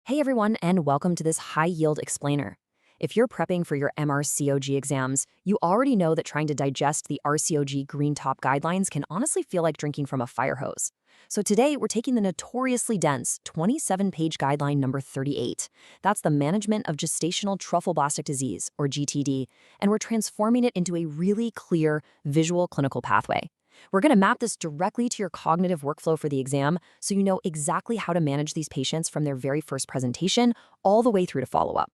Hey everyone, and welcome to this high-yield explainer. If you're prepping for your MRCOG exams, you already know that trying to digest the RCOG Green-top Guidelines can honestly feel like drinking from a fire hose. So today, we're taking the notoriously dense 27-page guideline number 38. That's the Management of Gestational Trophoblastic Disease, or GTD, and we're transforming it into a really clear, visual clinical pathway. We're going to map this directly to your cognitive workflow for the exam so you know exactly how to manage these patients from their very first presentation all the way through to follow-up.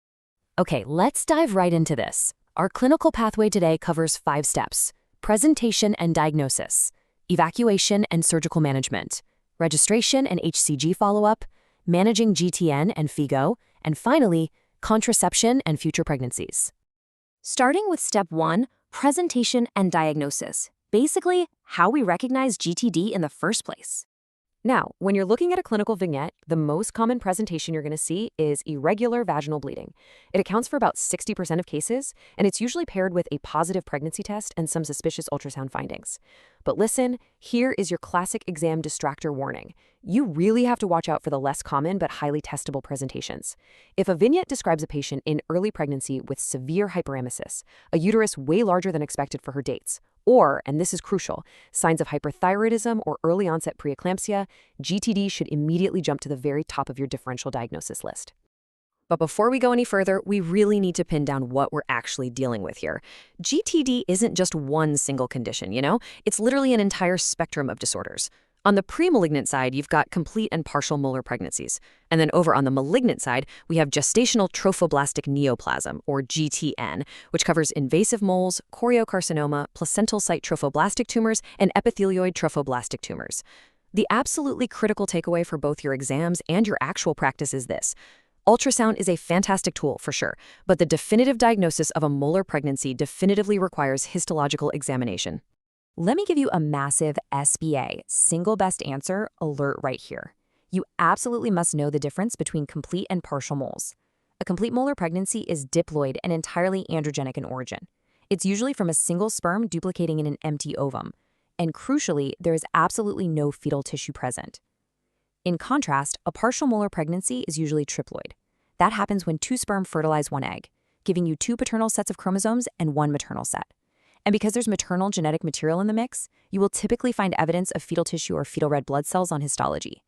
Okay, let's dive right into this. Our clinical pathway today covers 5 steps: presentation and diagnosis, evacuation and surgical management, registration and HCG follow-up, managing GTN and FIGO, and finally, contraception and future pregnancies. Starting with step 1, presentation and diagnosis. Basically, how we recognize GTD in the first place. Now, when you're looking at a clinical vignette, the most common presentation you're going to see is irregular vaginal bleeding. It accounts for about 60% of cases, and it's usually paired with a positive pregnancy test and some suspicious ultrasound findings. But listen, here is your classic exam distractor warning. You really have to watch out for the less common but highly testable presentations. If a vignette describes a patient in early pregnancy with severe hyperemesis, a uterus way larger than expected for her dates, or, and this is crucial, signs of hyperthyroidism or early onset preeclampsia, GTD should immediately jump to the very top of your differential diagnosis list. But before we go any further, we really need to pin down what we're actually dealing with here. GTD isn't just one single condition, It's literally an entire spectrum of disorders. On the premalignant side, you've got complete and partial molar pregnancies. And then over on the malignant side, we have gestational trophoblastic neoplasm, or GTN, which covers invasive moles, choriocarcinoma, placental site trophoblastic tumors, and epithelioid trophoblastic tumors. The absolutely critical takeaway for both your exams and your actual practice is this: ultrasound is a fantastic tool, for sure, but the definitive diagnosis of a molar pregnancy definitively requires histological examination. Let me give you a massive SBA, single best answer, alert right here. You absolutely must know the difference between complete and partial moles. A complete molar pregnancy is diploid and entirely androgenic in origin. It's usually from a single sperm duplicating in an empty ovum. And crucially, there is absolutely no fetal tissue present. In contrast, a partial molar pregnancy is usually triploid. That happens when 2 sperm fertilize 1 egg, giving you 2 paternal sets of chromosomes and 1 maternal set. And because there's maternal genetic material in the mix, you will typically find evidence of fetal tissue or fetal red blood cells on histology.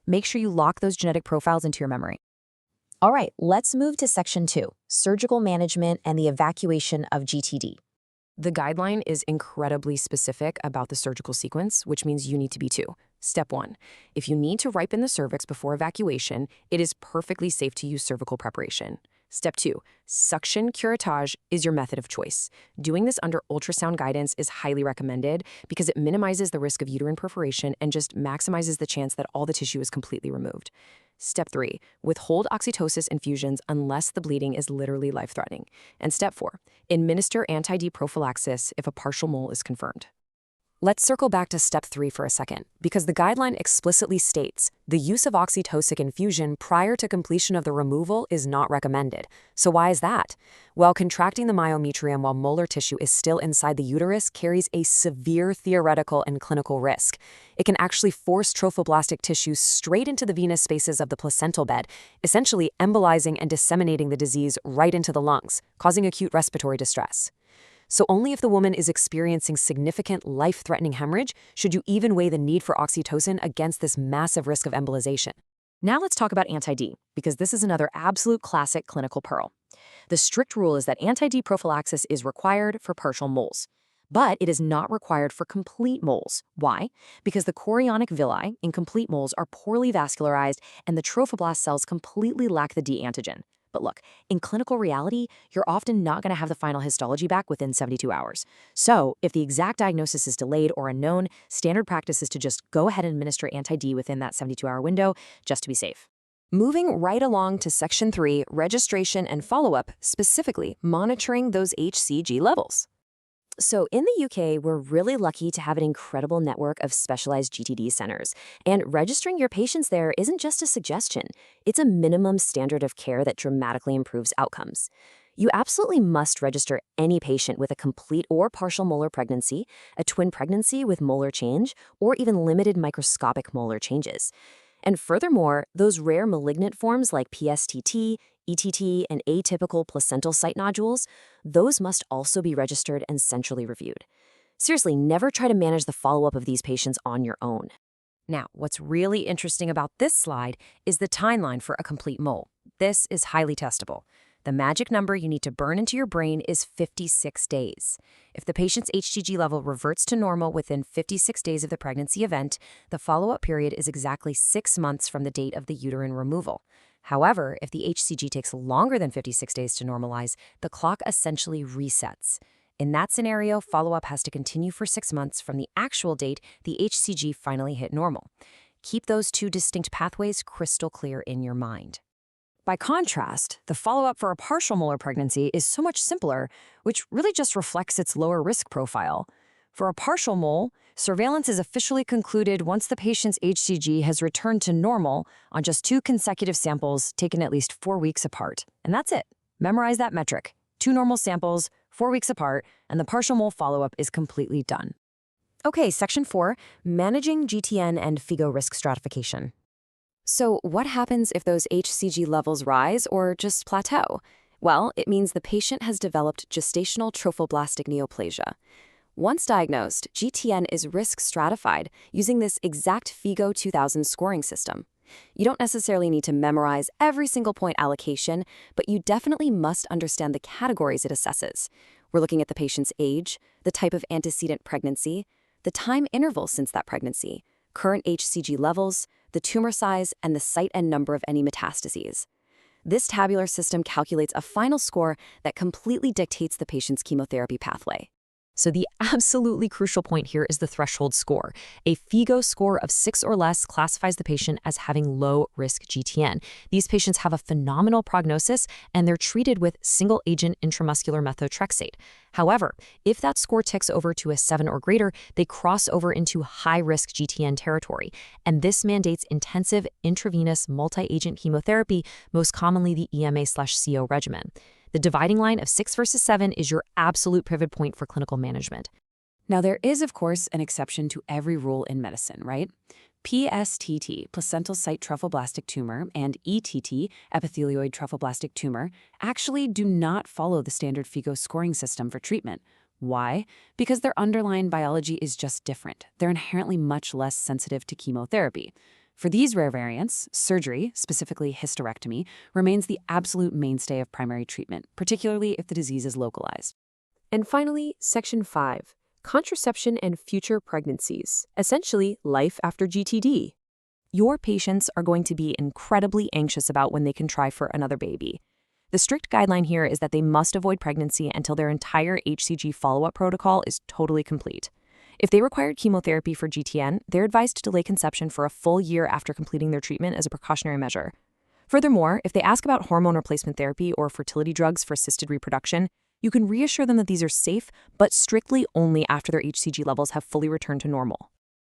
Make sure you lock those genetic profiles into your memory. All right, let's move to section 2, surgical management and the evacuation of GTD. The guideline is incredibly specific about the surgical sequence, which means you need to be too. Step 1, if you need to ripen the cervix before evacuation, it is perfectly safe to use cervical preparation. Step 2, suction curettage is your method of choice. Doing this under ultrasound guidance is highly recommended because it minimizes the risk of uterine perforation and just maximizes the chance that all the tissue is completely removed. Step 3, withhold oxytocin infusions unless the bleeding is literally life-threatening. And step 4, administer anti-D prophylaxis if a partial mole is confirmed. Let's circle back to step 3 for a second, because the guideline explicitly states the use of oxytocin infusion prior to completion of the removal is not recommended. So why is that? Well, contracting the myometrium while molar tissue is still inside the uterus carries a severe theoretical and clinical risk. It can actually force trophoblastic tissue straight into the venous spaces of the placental bed, essentially embolizing and disseminating the disease right into the lungs, causing acute respiratory distress. So only if the woman is experiencing significant life-threatening hemorrhage should you even weigh the need for oxytocin against this massive risk of embolization. Now let's talk about anti-D, because this is another absolute classic clinical pearl. The strict rule is that anti-D prophylaxis is required for partial moles, but it is not required for complete moles. Why? Because the chorionic villi in complete moles are poorly vascularized and the trophoblast cells completely lack the D antigen. But look, in clinical reality, you're often not going to have the final histology back within 72 hours. So if the exact diagnosis is delayed or unknown, standard practice is to just go ahead and administer anti-D within that 72-hour window, just to be safe. Moving right along to section 3, registration and follow-up, specifically monitoring those hCG levels. So in the UK, we're really lucky to have an incredible network of specialized GTD centers. And registering your patients there isn't just a suggestion. It's a minimum standard of care that dramatically improves outcomes. You absolutely must register any patient with a complete or partial molar pregnancy, a twin pregnancy with molar change, or even limited microscopic molar changes. And furthermore, those rare malignant forms like PSTT, ETT, and atypical placental site nodules, those must also be registered and centrally reviewed. Seriously, never try to manage the follow-up of these patients on your own. Now, what's really interesting about this slide is the timeline for a complete mole. This is highly testable. The magic number you need to burn into your brain is 56 days. If the patient's HCG level reverts to normal within 56 days of the pregnancy event, the follow-up period is exactly 6 months from the date of the uterine removal. However, if the HCG takes longer than 56 days to normalize, the clock essentially resets. In that scenario, follow-up has to continue for 6 months from the actual date the HCG finally hit normal. Keep those two distinct pathways crystal clear in your mind. By contrast, the follow-up for a partial molar pregnancy is so much simpler, which really just reflects its lower risk profile. For a partial mole, surveillance is officially concluded once the patient's HCG has returned to normal on just 2 consecutive samples taken at least 4 weeks apart. And that's it. Memorize that metric. 2 normal samples, 4 weeks apart, and the partial mole follow-up is completely done. Okay, Section 4, Managing GTN and FIGO Risk Stratification. So what happens if those HCG levels rise or just plateau? Well, it means the patient has developed gestational trophoblastic neoplasia. Once diagnosed, GTN is risk stratified using this exact FIGO 2000 scoring system. You don't necessarily need to memorize every single point allocation, but you definitely must understand the categories it assesses. We're looking at the patient's age, the type of antecedent pregnancy, the time interval since that pregnancy, current HCG levels, the tumor size, and the site and number of any metastases. This tabular system calculates a final score that completely dictates the patient's chemotherapy pathway. So the absolutely crucial point here is the threshold score. A FIGO score of 6 or less classifies the patient as having low-risk GTN. These patients have a phenomenal prognosis, and they're treated with single-agent intramuscular methotrexate. However, if that score ticks over to a 7 or greater, they cross over into high-risk GTN territory, and this mandates intensive intravenous multi-agent chemotherapy, most commonly the EMA/CO regimen. The dividing line of 6 versus 7 is your absolute pivot point for clinical management. Now, there is, of course, an exception to every rule in medicine, right? PSTT, placental site trophoblastic tumor, and ETT, epithelioid trophoblastic tumor, actually do not follow the standard FIGO scoring system for treatment. Why? Because their underlying biology is just different. They're inherently much less sensitive to chemotherapy. For these rare variants, surgery, specifically hysterectomy, remains the absolute mainstay of primary treatment, particularly if the disease is localized. And finally, Section 5, Contraception and Future Pregnancies, essentially life after GTD. Your patients are going to be incredibly anxious about when they can try for another baby. The strict guideline here is that they must avoid pregnancy until their entire HCG follow-up protocol is totally complete. If they required chemotherapy for GTN, they're advised to delay conception for a full year after completing their treatment as a precautionary measure. Furthermore, if they ask about hormone replacement therapy or fertility drugs for assisted reproduction, you can reassure them that these are safe, but strictly only after their HCG levels have fully returned to normal.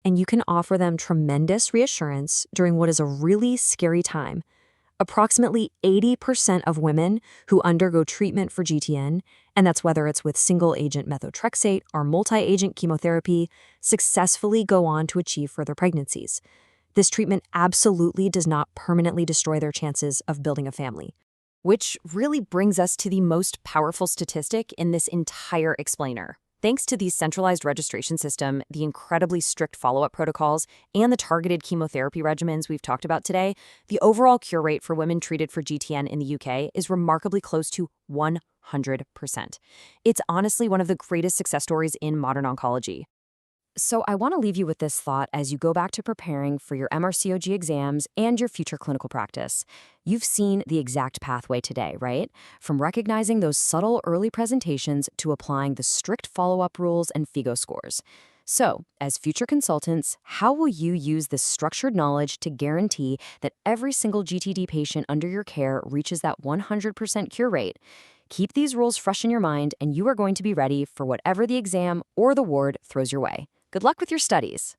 And you can offer them tremendous reassurance during what is a really scary time. Approximately 80% of women who undergo treatment for GTN, and that's whether it's with single-agent methotrexate or multi-agent chemotherapy, successfully go on to achieve further pregnancies. This treatment absolutely does not permanently destroy their chances of building a family. Which really brings us to the most powerful statistic in this entire explainer. Thanks to the centralized registration system, the incredibly strict follow-up protocols, and the targeted chemotherapy regimens we've talked about today, the overall cure rate for women treated for GTN in the UK is remarkably close to 100%. It's honestly one of the greatest success stories in modern oncology. So I want to leave you with this thought as you go back to preparing for your MRCOG exams and your future clinical practice. You've seen the exact pathway today, right? From recognizing those subtle early presentations to applying the strict follow-up rules and FIGO scores. So, as future consultants, how will you use this structured knowledge to guarantee that every single GTD patient under your care reaches that 100% cure rate? Keep these rules fresh in your mind, and you are going to be ready for whatever the exam or the ward throws your way. Good luck with your studies.